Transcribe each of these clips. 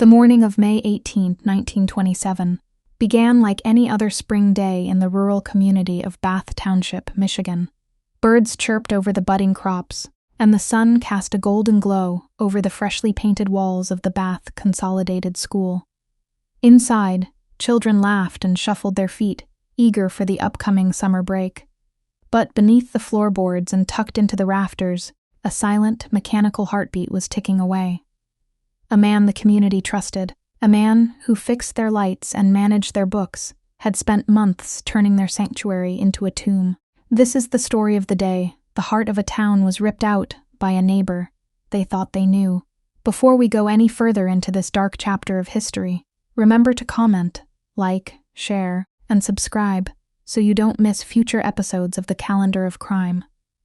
The morning of May 18, 1927, began like any other spring day in the rural community of Bath Township, Michigan. Birds chirped over the budding crops, and the sun cast a golden glow over the freshly painted walls of the Bath Consolidated School. Inside, children laughed and shuffled their feet, eager for the upcoming summer break. But beneath the floorboards and tucked into the rafters, a silent, mechanical heartbeat was ticking away. A man the community trusted, a man who fixed their lights and managed their books, had spent months turning their sanctuary into a tomb. This is the story of the day. The heart of a town was ripped out by a neighbor they thought they knew. Before we go any further into this dark chapter of history, remember to comment, like, share, and subscribe so you don't miss future episodes of the Calendar of Crime.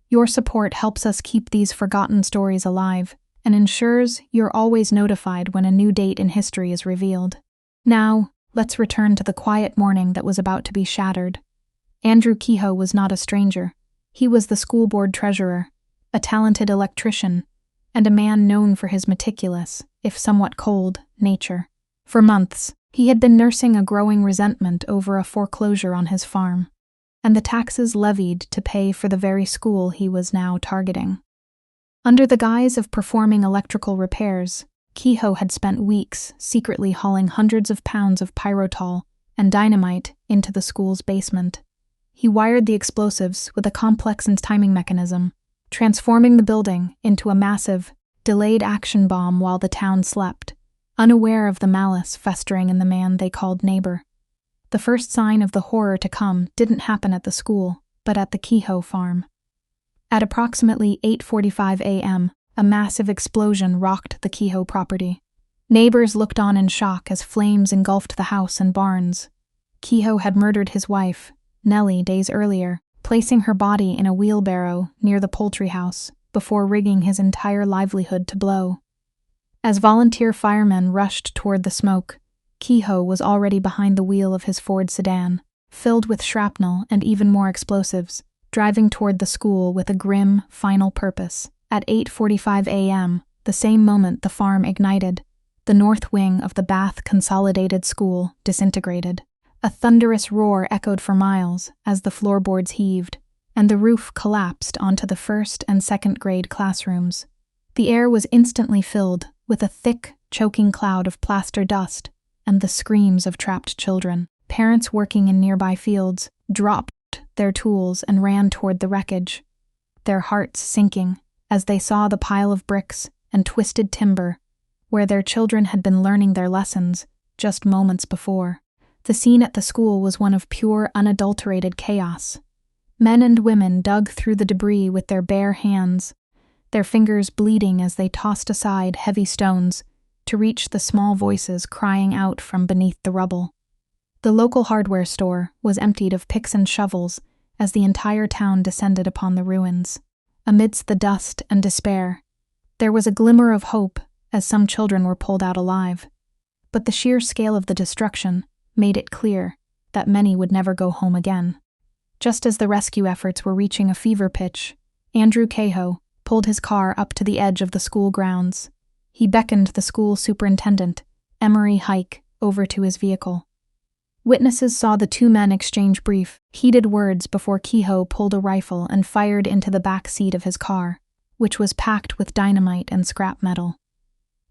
Your support helps us keep these forgotten stories alive and ensures you're always notified when a new date in history is revealed. Now, let's return to the quiet morning that was about to be shattered. Andrew Kehoe was not a stranger. He was the school board treasurer, a talented electrician, and a man known for his meticulous, if somewhat cold, nature. For months, he had been nursing a growing resentment over a foreclosure on his farm, and the taxes levied to pay for the very school he was now targeting. Under the guise of performing electrical repairs, Kehoe had spent weeks secretly hauling hundreds of pounds of pyrotol and dynamite into the school's basement. He wired the explosives with a complex and timing mechanism, transforming the building into a massive, delayed action bomb while the town slept, unaware of the malice festering in the man they called neighbor. The first sign of the horror to come didn't happen at the school, but at the Kehoe farm. At approximately 8:45 a.m., a massive explosion rocked the Kehoe property. Neighbors looked on in shock as flames engulfed the house and barns. Kehoe had murdered his wife, Nellie, days earlier, placing her body in a wheelbarrow near the poultry house before rigging his entire livelihood to blow. As volunteer firemen rushed toward the smoke, Kehoe was already behind the wheel of his Ford sedan, filled with shrapnel and even more explosives, driving toward the school with a grim, final purpose. At 8:45 a.m., the same moment the farm ignited, the north wing of the Bath Consolidated School disintegrated. A thunderous roar echoed for miles as the floorboards heaved, and the roof collapsed onto the first and second grade classrooms. The air was instantly filled with a thick, choking cloud of plaster dust and the screams of trapped children. Parents working in nearby fields dropped their tools and ran toward the wreckage, their hearts sinking as they saw the pile of bricks and twisted timber where their children had been learning their lessons just moments before. The scene at the school was one of pure, unadulterated chaos. Men and women dug through the debris with their bare hands, their fingers bleeding as they tossed aside heavy stones to reach the small voices crying out from beneath the rubble. The local hardware store was emptied of picks and shovels as the entire town descended upon the ruins. Amidst the dust and despair, there was a glimmer of hope as some children were pulled out alive. But the sheer scale of the destruction made it clear that many would never go home again. Just as the rescue efforts were reaching a fever pitch, Andrew Kehoe pulled his car up to the edge of the school grounds. He beckoned the school superintendent, Emery Hike, over to his vehicle. Witnesses saw the two men exchange brief, heated words before Kehoe pulled a rifle and fired into the back seat of his car, which was packed with dynamite and scrap metal.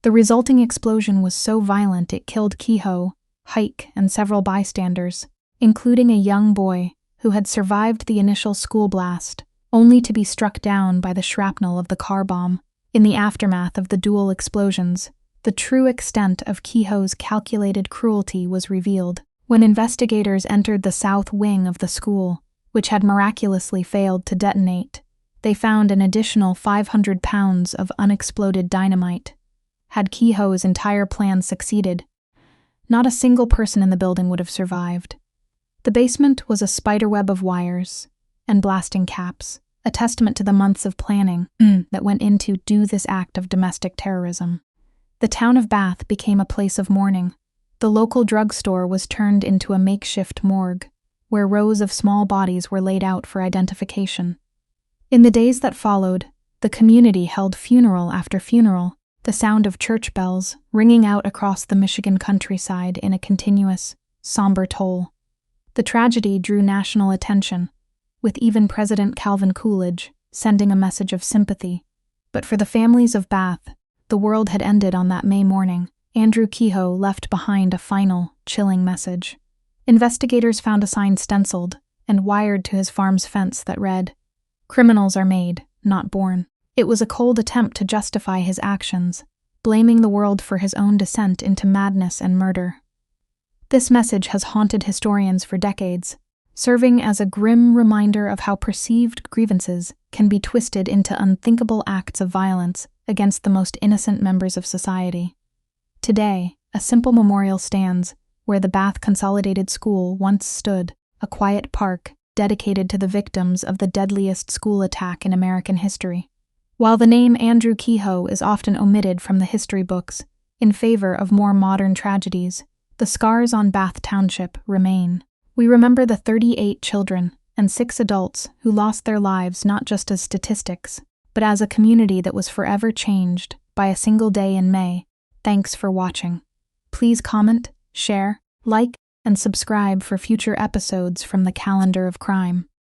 The resulting explosion was so violent it killed Kehoe, Hike, and several bystanders, including a young boy who had survived the initial school blast, only to be struck down by the shrapnel of the car bomb. In the aftermath of the dual explosions, the true extent of Kehoe's calculated cruelty was revealed. When investigators entered the south wing of the school, which had miraculously failed to detonate, they found an additional 500 pounds of unexploded dynamite. Had Kehoe's entire plan succeeded, not a single person in the building would have survived. The basement was a spiderweb of wires and blasting caps, a testament to the months of planning that went into this act of domestic terrorism. The town of Bath became a place of mourning. The local drugstore was turned into a makeshift morgue, where rows of small bodies were laid out for identification. In the days that followed, the community held funeral after funeral, the sound of church bells ringing out across the Michigan countryside in a continuous, somber toll. The tragedy drew national attention, with even President Calvin Coolidge sending a message of sympathy. But for the families of Bath, the world had ended on that May morning. Andrew Kehoe left behind a final, chilling message. Investigators found a sign stenciled and wired to his farm's fence that read, "Criminals are made, not born." It was a cold attempt to justify his actions, blaming the world for his own descent into madness and murder. This message has haunted historians for decades, serving as a grim reminder of how perceived grievances can be twisted into unthinkable acts of violence against the most innocent members of society. Today, a simple memorial stands where the Bath Consolidated School once stood, a quiet park dedicated to the victims of the deadliest school attack in American history. While the name Andrew Kehoe is often omitted from the history books in favor of more modern tragedies, the scars on Bath Township remain. We remember the 38 children and 6 adults who lost their lives not just as statistics, but as a community that was forever changed by a single day in May. Thanks for watching. Please comment, share, like, and subscribe for future episodes from the Calendar of Crime.